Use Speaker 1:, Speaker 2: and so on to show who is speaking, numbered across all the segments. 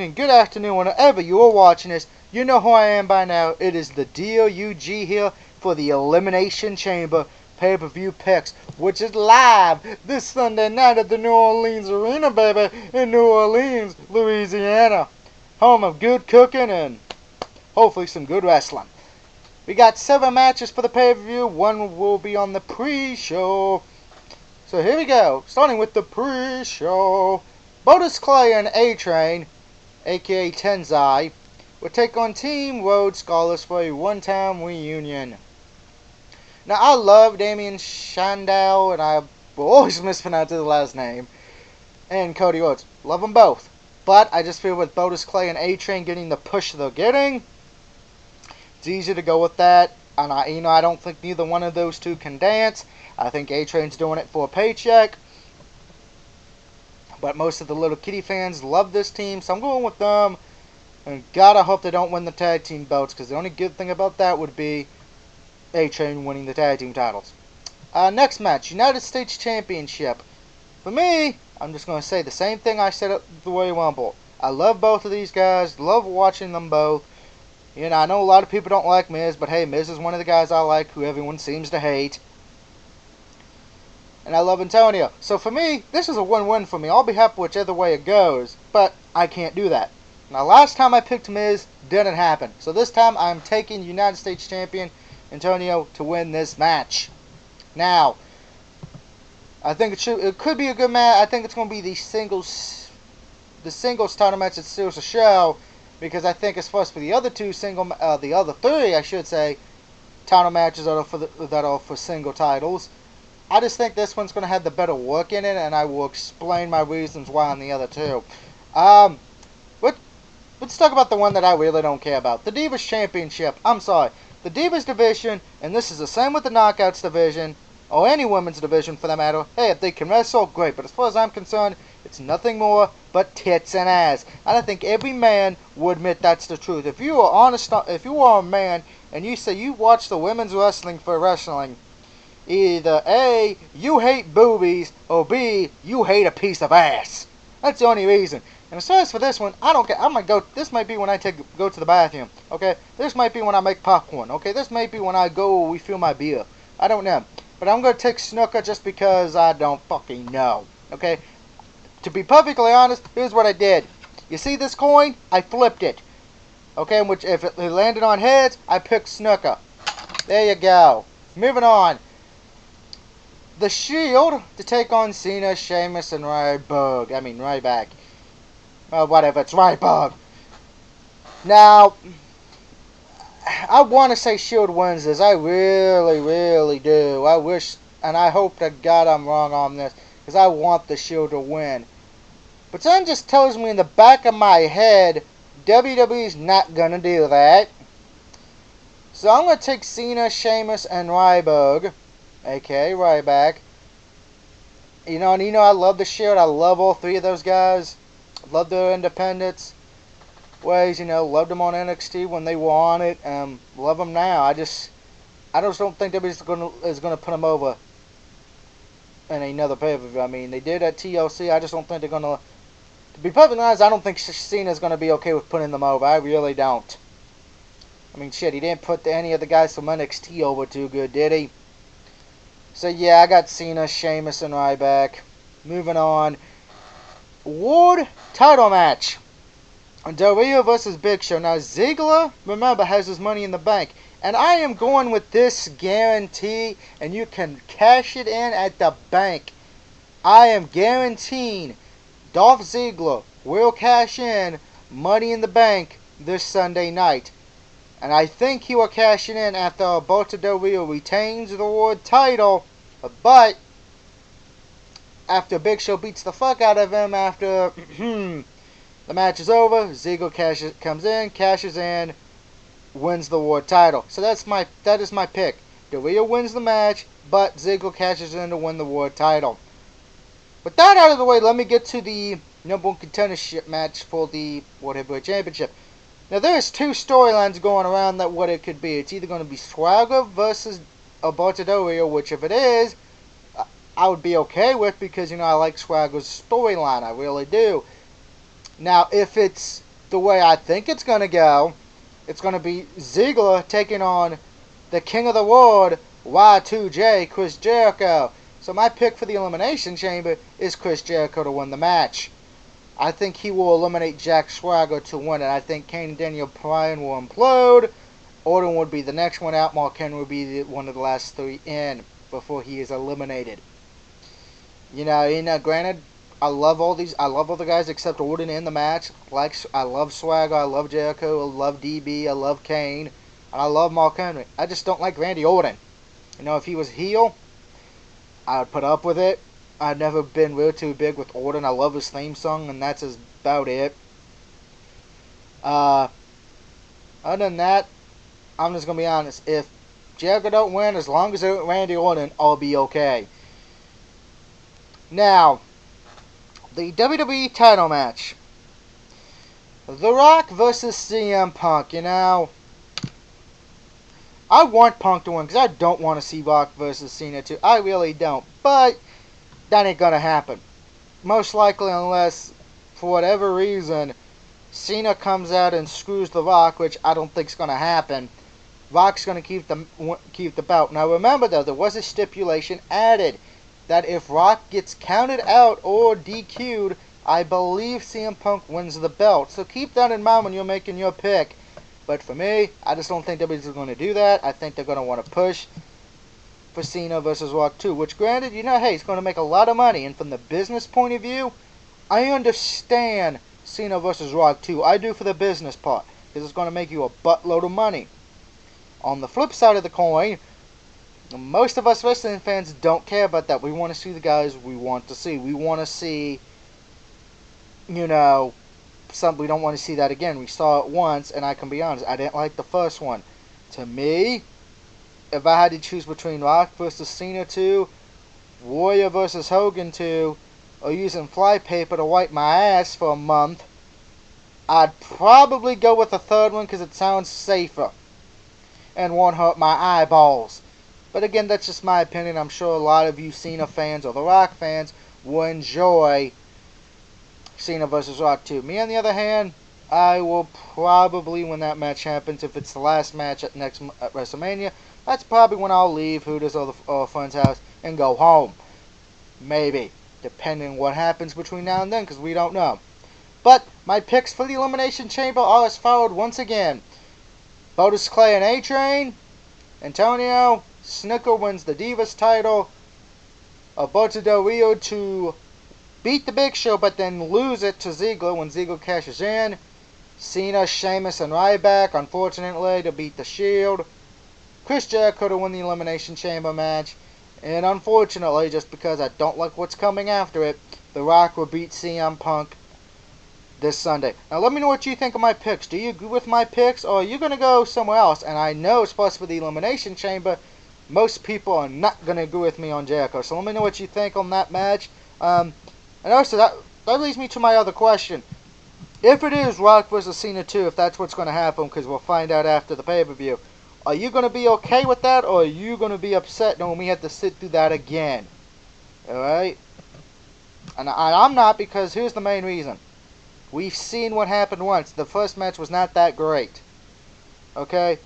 Speaker 1: evening, good afternoon, whenever you are watching this. You know who I am by now. It is the DOUG here for the Elimination Chamber pay-per-view picks, which is live this Sunday night at the New Orleans Arena, baby, in New Orleans, Louisiana. Home of good cooking and hopefully some good wrestling. We got 7 matches for the pay-per-view. 1 will be on the pre-show. So here we go, starting with the pre-show. Brodus Clay and A-Train, aka Tensai, will take on Team Rhodes Scholars for a one-time reunion. Now, I love Damien Sandow, and I will always mispronounce his last name, and Cody Rhodes. Love them both. But I just feel with Brodus Clay and A-Train getting the push they're getting, it's easy to go with that. And I don't think neither one of those two can dance. I think A-Train's doing it for a paycheck. But most of the little kitty fans love this team, so I'm going with them. And God, I hope they don't win the tag team belts, because the only good thing about that would be A-Train winning the tag team titles. Next match, United States Championship. For me, I'm just going to say the same thing I said at the Royal Rumble. I love both of these guys, love watching them both. You know, I know a lot of people don't like Miz, but hey, Miz is one of the guys I like who everyone seems to hate. And I love Antonio. So for me, this is a win-win for me. I'll be happy whichever way it goes, but I can't do that. Now, last time I picked Miz, didn't happen. So this time, I'm taking United States Champion Antonio to win this match. Now, I think it could be a good match. I think it's going to be the singles title match that steals the show, because I think as far as for the other three, I should say, title matches that are for single titles, I just think this one's going to have the better work in it, and I will explain my reasons why on the other two. Let's talk about the one that I really don't care about. The Divas Championship. I'm sorry. The Divas division, and this is the same with the Knockouts division, or any women's division for that matter. Hey, if they can wrestle, great. But as far as I'm concerned, it's nothing more but tits and ass. And I think every man will admit that's the truth. If you are honest, if you are a man, and you say you watch the women's wrestling for wrestling, either A, you hate boobies, or B, you hate a piece of ass. That's the only reason. And as far as for this one, I don't care. I might go. This might be when I go to the bathroom. Okay, this might be when I make popcorn. Okay, this might be when I go refill my beer. I don't know. But I'm gonna take Snuka just because I don't fucking know. Okay. To be perfectly honest, here's what I did. You see this coin? I flipped it. Okay, which if it landed on heads, I picked Snuka. There you go. Moving on. The Shield to take on Cena, Sheamus, and Ryback. Whatever, it's Ryback. Now, I want to say Shield wins this. I really, really do. I wish, and I hope to God I'm wrong on this, because I want the Shield to win. But something just tells me in the back of my head, WWE's not going to do that. So I'm going to take Cena, Sheamus, and Ryback. A.k.a. Ryback. You know, I love the Shield. I love all 3 of those guys. Love their independence ways. Loved them on NXT when they were on it. Love them now. I just don't think WWE is gonna put them over in another pay-per-view. I mean, they did at TLC. I just don't think they're gonna. To be perfectly honest, I don't think Cena's gonna be okay with putting them over. I really don't. I mean, shit, he didn't put any of the guys from NXT over too good, did he? So yeah, I got Cena, Sheamus, and Ryback. Moving on. World title match. Del Rio versus Big Show. Now, Ziggler, remember, has his money in the bank. And I am going with this guarantee, and you can cash it in at the bank. I am guaranteeing Dolph Ziggler will cash in Money in the Bank this Sunday night. And I think he will cash it in after Alberto Del Rio retains the world title. But after Big Show beats the fuck out of him after the match is over, Ziggler comes in, cashes in, wins the world title. So that is my pick. Del Rio wins the match, but Ziggler cashes in to win the world title. With that out of the way, let me get to the number 1 contendership match for the World Heavyweight Championship. Now, there's 2 storylines going around that what it could be. It's either going to be Swagger versus Alberto Del Rio, which if it is, I would be okay with, because, I like Swagger's storyline. I really do. Now, if it's the way I think it's going to go, it's going to be Ziggler taking on the King of the World, Y2J, Chris Jericho. So my pick for the Elimination Chamber is Chris Jericho to win the match. I think he will eliminate Jack Swagger to win it. I think Kane and Daniel Bryan will implode. Orton would be the next one out. Mark Henry would be one of the last 3 in before he is eliminated. Granted, I love all the guys except Orton in the match. I love Swagger, I love Jericho, I love DB, I love Kane, and I love Mark Henry. I just don't like Randy Orton. If he was heel, I would put up with it. I've never been real too big with Orton. I love his theme song, and that's about it. Other than that, I'm just going to be honest. If Jericho don't win, as long as it's Randy Orton, I'll be okay. Now, the WWE title match. The Rock versus CM Punk. I want Punk to win because I don't want to see Rock versus Cena too. I really don't. But that ain't going to happen. Most likely unless, for whatever reason, Cena comes out and screws The Rock, which I don't think is going to happen. Rock's going to keep the belt. Now remember though, there was a stipulation added that if Rock gets counted out or DQ'd, I believe CM Punk wins the belt. So keep that in mind when you're making your pick. But for me, I just don't think WWE's going to do that. I think they're going to want to push for Cena versus Rock too. Which granted, hey, it's going to make a lot of money. And from the business point of view, I understand Cena versus Rock too. I do for the business part. Because it's going to make you a buttload of money. On the flip side of the coin, most of us wrestling fans don't care about that. We want to see the guys we want to see. We want to see, we don't want to see that again. We saw it once, and I can be honest, I didn't like the first one. To me, if I had to choose between Rock versus Cena 2, Warrior versus Hogan 2, or using flypaper to wipe my ass for a month, I'd probably go with the third one because it sounds safer and won't hurt my eyeballs. But again, that's just my opinion. I'm sure a lot of you Cena fans or The Rock fans will enjoy Cena versus Rock 2. Me, on the other hand, I will probably, when that match happens, if it's the last match at WrestleMania, that's probably when I'll leave Hooters or the friend's house and go home. Maybe. Depending on what happens between now and then, because we don't know. But my picks for the Elimination Chamber are as followed once again. Brodus, Clay, and A-Train. Antonio. Snuka wins the Divas title. Alberto Del Rio to beat the Big Show, but then lose it to Ziggler when Ziggler cashes in. Cena, Sheamus, and Ryback, unfortunately, to beat the Shield. Chris Jericho to win the Elimination Chamber match. And unfortunately, just because I don't like what's coming after it, The Rock will beat CM Punk this Sunday. Now let me know what you think of my picks. Do you agree with my picks, or are you going to go somewhere else? And I know, especially for the Elimination Chamber, most people are not going to agree with me on Jericho. So let me know what you think on that match. And also, that leads me to my other question. If it is Rock versus Cena 2, if that's what's going to happen, because we'll find out after the pay-per-view, are you going to be okay with that, or are you going to be upset knowing we have to sit through that again? Alright? And I'm not, because here's the main reason. We've seen what happened once. The first match was not that great. Okay?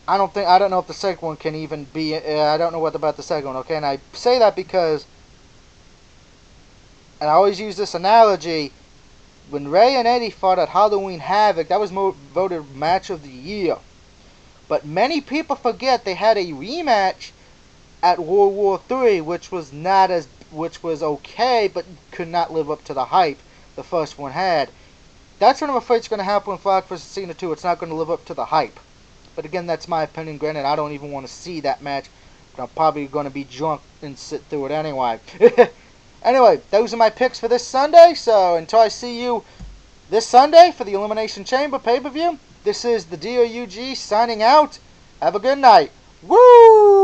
Speaker 1: I don't know if the second one can even be, I don't know what about the second one, okay? And I say that because, and I always use this analogy, when Ray and Eddie fought at Halloween Havoc, that was voted match of the year. But many people forget they had a rematch at World War III, which was okay, but could not live up to the hype the first one had. That's what I'm afraid is going to happen with Rock vs. Cena 2. It's not going to live up to the hype. But again, that's my opinion. Granted, I don't even want to see that match. But I'm probably going to be drunk and sit through it anyway. Anyway, those are my picks for this Sunday. So until I see you this Sunday for the Elimination Chamber pay-per-view, this is the DOUG signing out. Have a good night. Woo!